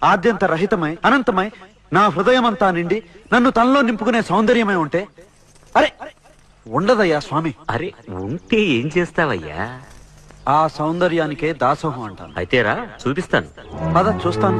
ఆద్యంత రహితమై అనంతమై నా హృదయమంతా నిండి నన్ను తనలో నింపుకునే సౌందర్యమై ఉంటే అరే ఉండదయ్యా స్వామి. అరే ఉంటే ఏం చేస్తావయ్యా? ఆ సౌందర్యానికే దాసోహం అంటాను. అయితేరా చూపిస్తాను. పద చూస్తాను.